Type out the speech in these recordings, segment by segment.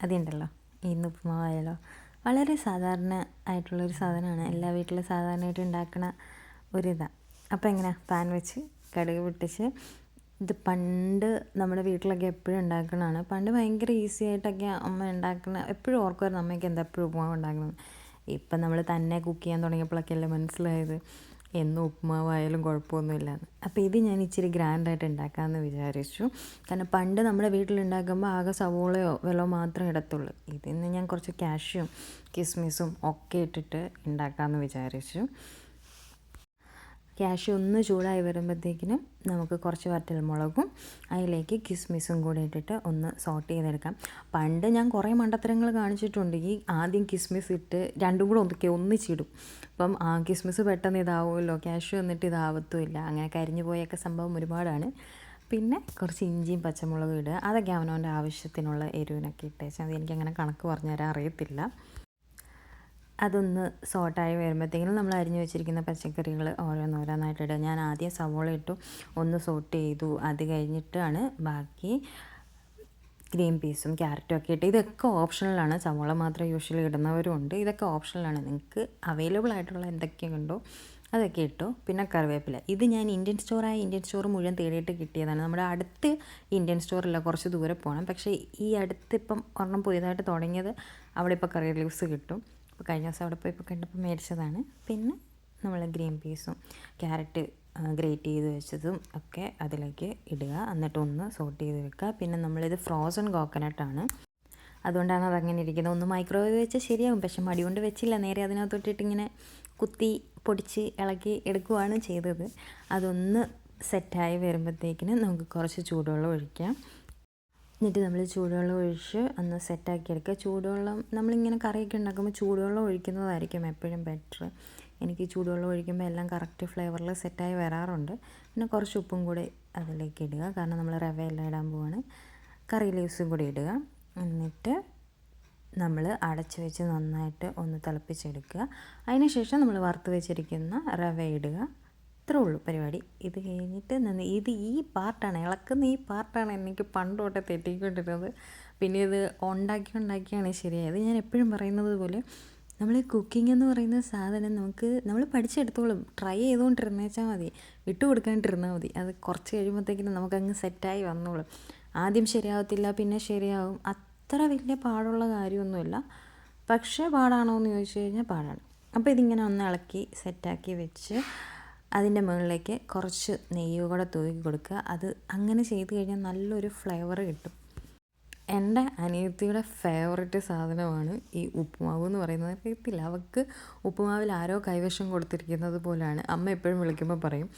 അതുണ്ടല്ലോ ഇന്ന് ഉപ്പുമാവായാലോ വളരെ സാധാരണ ആയിട്ടുള്ളൊരു സാധനമാണ്. എല്ലാ വീട്ടിലും സാധാരണയായിട്ട് ഉണ്ടാക്കുന്ന ഒരിതാണ്. അപ്പോൾ എങ്ങനെ പാൻ വെച്ച് കടുക് പൊട്ടിച്ച് ഇത് പണ്ട് നമ്മുടെ വീട്ടിലൊക്കെ എപ്പോഴും ഉണ്ടാക്കുന്നതാണ്. പണ്ട് ഭയങ്കര ഈസി ആയിട്ടൊക്കെ അമ്മ ഉണ്ടാക്കുന്ന എപ്പോഴും ഓർക്കുമായിരുന്നു അമ്മയ്ക്ക് എന്താ എപ്പോഴും ഉപ്പുമാവ് ഉണ്ടാക്കുന്നത്. ഇപ്പം നമ്മൾ തന്നെ കുക്ക് ചെയ്യാൻ തുടങ്ങിയപ്പോഴൊക്കെ അല്ലേ മനസ്സിലായത് എന്നും ഉപ്പുമാവായാലും കുഴപ്പമൊന്നുമില്ലാന്ന്. അപ്പോൾ ഇത് ഞാൻ ഇച്ചിരി ഗ്രാൻഡായിട്ട് ഉണ്ടാക്കാമെന്ന് വിചാരിച്ചു. കാരണം പണ്ട് നമ്മുടെ വീട്ടിലുണ്ടാക്കുമ്പോൾ ആകെ സവോളയോ വെള്ളമോ മാത്രമേ ഇടത്തുള്ളൂ. ഇതിന്ന് ഞാൻ കുറച്ച് കാഷ്യും കിസ്മിസും ഒക്കെ ഇട്ടിട്ട് ഉണ്ടാക്കാമെന്ന് വിചാരിച്ചു. കാഷ്യൂ ഒന്ന് ചൂടായി വരുമ്പോഴത്തേക്കിനും നമുക്ക് കുറച്ച് വറ്റൽമുളകും അതിലേക്ക് കിസ്മിസും കൂടി ഇട്ടിട്ട് ഒന്ന് സോട്ട് ചെയ്തെടുക്കാം. പണ്ട് ഞാൻ കുറേ മണ്ടത്തരങ്ങൾ കാണിച്ചിട്ടുണ്ട്. ഈ ആദ്യം കിസ്മിസ് ഇട്ട് രണ്ടും കൂടെ ഒന്നിച്ചിടും. അപ്പം ആ കിസ്മിസ് പെട്ടെന്ന് ഇതാവുമല്ലോ, കാഷ്യൂ എന്നിട്ട് ഇതാവത്തുമില്ല. അങ്ങനെ കരിഞ്ഞു പോയൊക്കെ സംഭവം ഒരുപാടാണ്. പിന്നെ കുറച്ച് ഇഞ്ചിയും പച്ചമുളകും ഇടുക. അതൊക്കെ അവനവൻ്റെ ആവശ്യത്തിനുള്ള എരിവിനൊക്കെ ഇട്ടേച്ചാൽ അത് എനിക്കങ്ങനെ കണക്ക് പറഞ്ഞു തരാൻ അറിയത്തില്ല. അതൊന്ന് സോട്ടായി വരുമ്പോഴത്തേക്കിനും നമ്മൾ അരിഞ്ഞു വെച്ചിരിക്കുന്ന പച്ചക്കറികൾ ഓരോന്നോരോന്നായിട്ട് ഇടുക. ഞാൻ ആദ്യം സവോള ഇട്ടു, ഒന്ന് സോട്ട് ചെയ്തു. അത് കഴിഞ്ഞിട്ടാണ് ബാക്കി ഗ്രീൻ പീസും ക്യാരറ്റും ഒക്കെ ഇട്ട്. ഇതൊക്കെ ഓപ്ഷണലാണ്. സവോള മാത്രം യൂഷ്വലി ഇടുന്നവരും ഉണ്ട്. ഇതൊക്കെ ഓപ്ഷണലാണ്. നിങ്ങൾക്ക് അവൈലബിൾ ആയിട്ടുള്ള എന്തൊക്കെയുണ്ടോ ഉണ്ടോ അതൊക്കെ ഇട്ടു. പിന്നെ കറിവേപ്പില. ഇത് ഞാൻ ഇന്ത്യൻ സ്റ്റോർ മുഴുവൻ തേടിയിട്ട് കിട്ടിയതാണ്. നമ്മുടെ അടുത്ത് ഇന്ത്യൻ സ്റ്റോറില്ല, കുറച്ച് ദൂരെ പോകണം. പക്ഷേ ഈ അടുത്ത് ഇപ്പം ഒരെണ്ണം പുതിയതായിട്ട് തുടങ്ങിയത് അവിടെ ഇപ്പോൾ കറി ലീവ്സ് കിട്ടും. അപ്പോൾ കഴിഞ്ഞ ദിവസം അവിടെ പോയി ഇപ്പോൾ കണ്ടപ്പോൾ മേടിച്ചതാണ്. പിന്നെ നമ്മൾ ഗ്രീൻ പീസും ക്യാരറ്റ് ഗ്രേറ്റ് ചെയ്ത് വെച്ചതും ഒക്കെ അതിലേക്ക് ഇടുക. എന്നിട്ട് ഒന്ന് സോട്ട് ചെയ്ത് വെക്കുക. പിന്നെ നമ്മളിത് ഫ്രോസൺ കോക്കനട്ടാണ്, അതുകൊണ്ടാണ് അതങ്ങനെ ഇരിക്കുന്നത്. ഒന്ന് മൈക്രോവേവ് വെച്ചാൽ ശരിയാകും, പക്ഷെ മടി കൊണ്ട് വെച്ചില്ല. നേരെ അതിനകത്തൊട്ടിട്ട് ഇങ്ങനെ കുത്തി പൊടിച്ച് ഇളക്കി എടുക്കുകയാണ് ചെയ്തത്. അതൊന്ന് സെറ്റായി വരുമ്പോഴത്തേക്കിന് നമുക്ക് കുറച്ച് ചൂടുവെള്ളം ഒഴിക്കാം. എന്നിട്ട് നമ്മൾ ചൂടുവെള്ളം ഒഴിച്ച് ഒന്ന് സെറ്റാക്കി എടുക്കുക. ചൂടുവെള്ളം നമ്മളിങ്ങനെ കറിയൊക്കെ ഉണ്ടാക്കുമ്പോൾ ചൂടുവെള്ളം ഒഴിക്കുന്നതായിരിക്കും എപ്പോഴും ബെറ്റർ. എനിക്ക് ചൂടുവെള്ളം ഒഴിക്കുമ്പോൾ എല്ലാം കറക്റ്റ് ഫ്ലേവറിൽ സെറ്റായി വരാറുണ്ട്. പിന്നെ കുറച്ച് ഉപ്പും കൂടി അതിലേക്ക് ഇടുക, കാരണം നമ്മൾ റവയെല്ലാം ഇടാൻ പോവാണ്. കറി ലീവ്സും കൂടി ഇടുക. എന്നിട്ട് നമ്മൾ അടച്ച് വെച്ച് നന്നായിട്ട് ഒന്ന് തിളപ്പിച്ചെടുക്കുക. അതിന് ശേഷം നമ്മൾ വറുത്ത് വെച്ചിരിക്കുന്ന റവ ഇടുക. ഇത്രേ ഉള്ളൂ പരിപാടി. ഇത് കഴിഞ്ഞിട്ട് ഈ പാർട്ടാണ്, ഇളക്കുന്ന ഈ പാർട്ടാണ് എനിക്ക് പണ്ട് തൊട്ടേ തെറ്റിക്കൊണ്ടിരുന്നത്. പിന്നെ ഇത് ഉണ്ടാക്കിയാണ് ശരിയായത്. ഞാൻ എപ്പോഴും പറയുന്നത് പോലെ നമ്മൾ കുക്കിംഗ് എന്ന് പറയുന്ന സാധനം നമ്മൾ പഠിച്ചെടുത്തോളും. ട്രൈ ചെയ്തുകൊണ്ടിരുന്നേച്ചാൽ മതി, വിട്ടു കൊടുക്കാണ്ടിരുന്നാൽ മതി. അത് കുറച്ച് കഴിയുമ്പോഴത്തേക്കിനും നമുക്കങ്ങ് സെറ്റായി വന്നോളും. ആദ്യം ശരിയാവത്തില്ല, പിന്നെ ശരിയാവും. അത്ര വലിയ പാടുള്ള കാര്യമൊന്നുമില്ല. പക്ഷേ പാടാണോ എന്ന് ചോദിച്ചു കഴിഞ്ഞാൽ പാടാണ്. അപ്പോൾ ഇതിങ്ങനെ ഒന്ന് ഇളക്കി സെറ്റാക്കി വെച്ച് അതിൻ്റെ മുകളിലേക്ക് കുറച്ച് നെയ്യ് കൂടെ തൂക്കി കൊടുക്കുക. അത് അങ്ങനെ ചെയ്ത് കഴിഞ്ഞാൽ നല്ലൊരു ഫ്ലേവർ കിട്ടും. എൻ്റെ അനിയത്തിയുടെ ഫേവററ്റ് സാധനമാണ് ഈ ഉപ്പുമാവ് എന്ന് പറയുന്നത്. അറിയത്തില്ല, അവൾക്ക് ഉപ്പുമാവിൽ ആരോ കൈവശം കൊടുത്തിരിക്കുന്നത് പോലെയാണ്. അമ്മ എപ്പോഴും വിളിക്കുമ്പോൾ പറയും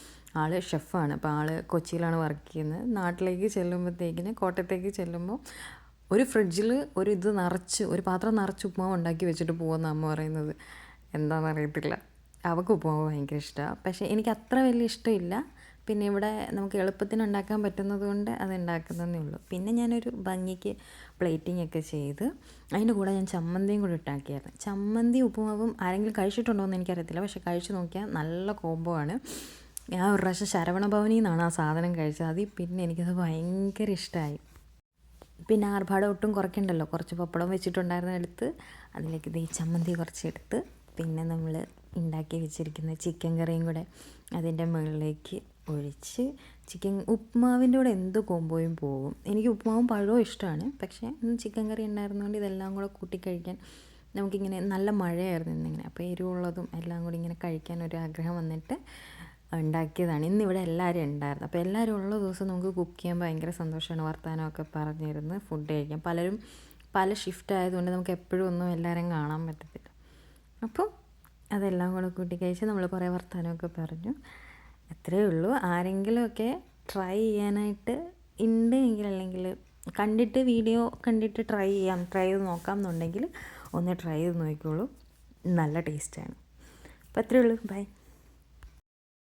ആൾ ഷെഫാണ്. അപ്പോൾ ആൾ കൊച്ചിയിലാണ് വർക്ക് ചെയ്യുന്നത്. നാട്ടിലേക്ക് ചെല്ലുമ്പോഴത്തേക്കിന്, കോട്ടയത്തേക്ക് ചെല്ലുമ്പോൾ ഒരു ഫ്രിഡ്ജിൽ ഒരു പാത്രം നിറച്ച് ഉപ്പുമാവ് ഉണ്ടാക്കി വെച്ചിട്ട് പോകുമെന്ന് അമ്മ പറയുന്നത്. എന്താണെന്നറിയത്തില്ല, അവൾക്ക് ഉപ്പുമാവ് ഭയങ്കര ഇഷ്ടമാണ്. പക്ഷേ എനിക്ക് അത്ര വലിയ ഇഷ്ടമില്ല. പിന്നെ ഇവിടെ നമുക്ക് എളുപ്പത്തിന് ഉണ്ടാക്കാൻ പറ്റുന്നത് കൊണ്ട് അത് ഉണ്ടാക്കുന്നതേ ഉള്ളൂ. പിന്നെ ഞാനൊരു ഭംഗിക്ക് പ്ലേറ്റിംഗ് ഒക്കെ ചെയ്ത് അതിൻ്റെ കൂടെ ഞാൻ ചമ്മന്തിയും കൂടി ഇട്ടാക്കിയായിരുന്നു. ചമ്മന്തി ഉപ്പുമാവും ആരെങ്കിലും കഴിച്ചിട്ടുണ്ടോ എന്ന് എനിക്കറിയത്തില്ല, പക്ഷേ കഴിച്ച് നോക്കിയാൽ നല്ല കോംബോ ആണ്. ഞാൻ ഒരു പ്രാവശ്യം ശരവണ ഭവനിൽ നിന്നാണ് ആ സാധനം കഴിച്ചത്. പിന്നെ എനിക്കത് ഭയങ്കര ഇഷ്ടമായി. പിന്നെ ആർഭാടം ഒട്ടും കുറയ്ക്കണ്ടല്ലോ. കുറച്ച് പപ്പടം വെച്ചിട്ടുണ്ടായിരുന്നെടുത്ത് അതിലേക്ക് ഈ ചമ്മന്തി കുറച്ചെടുത്ത് പിന്നെ നമ്മൾ ഉണ്ടാക്കി വെച്ചിരിക്കുന്ന ചിക്കൻ കറിയും കൂടെ അതിൻ്റെ മുകളിലേക്ക് ഒഴിച്ച് ഉപ്പുമാവിൻ്റെ കൂടെ എന്ത് കോമ്പോയും പോകും. എനിക്ക് ഉപ്പുമാവും പഴവും ഇഷ്ടമാണ്. പക്ഷേ ചിക്കൻ കറി ഉണ്ടായിരുന്നതുകൊണ്ട് ഇതെല്ലാം കൂടെ കൂട്ടിക്കഴിക്കാൻ നമുക്കിങ്ങനെ നല്ല മഴയായിരുന്നു ഇന്നിങ്ങനെ. അപ്പോൾ എരിവുള്ളതും എല്ലാം കൂടി ഇങ്ങനെ കഴിക്കാൻ ഒരു ആഗ്രഹം വന്നിട്ട് ഉണ്ടാക്കിയതാണ്. ഇന്നിവിടെ എല്ലാവരും ഉണ്ടായിരുന്നു. അപ്പോൾ എല്ലാവരും ഉള്ള ദിവസം നമുക്ക് കുക്ക് ചെയ്യാൻ ഭയങ്കര സന്തോഷമാണ്. വർത്തമാനമൊക്കെ പറഞ്ഞിരുന്ന് ഫുഡ് കഴിക്കാം. പലരും പല ഷിഫ്റ്റ് ആയതുകൊണ്ട് നമുക്ക് എപ്പോഴും ഒന്നും എല്ലാവരും കാണാൻ പറ്റത്തില്ല. അപ്പോൾ അതെല്ലാം കൂടെ കൂട്ടി കഴിച്ച് നമ്മൾ കുറേ വർത്തമാനമൊക്കെ പറഞ്ഞു. അത്രയേ ഉള്ളൂ. ആരെങ്കിലുമൊക്കെ ട്രൈ ചെയ്യാനായിട്ട് ഉണ്ട് എങ്കിൽ, അല്ലെങ്കിൽ വീഡിയോ കണ്ടിട്ട് ട്രൈ ചെയ്ത് നോക്കാം എന്നുണ്ടെങ്കിൽ ഒന്ന് ട്രൈ ചെയ്ത് നോക്കിക്കോളൂ. നല്ല ടേസ്റ്റാണ്. അപ്പോൾ അത്രയേ ഉള്ളൂ. ബൈ.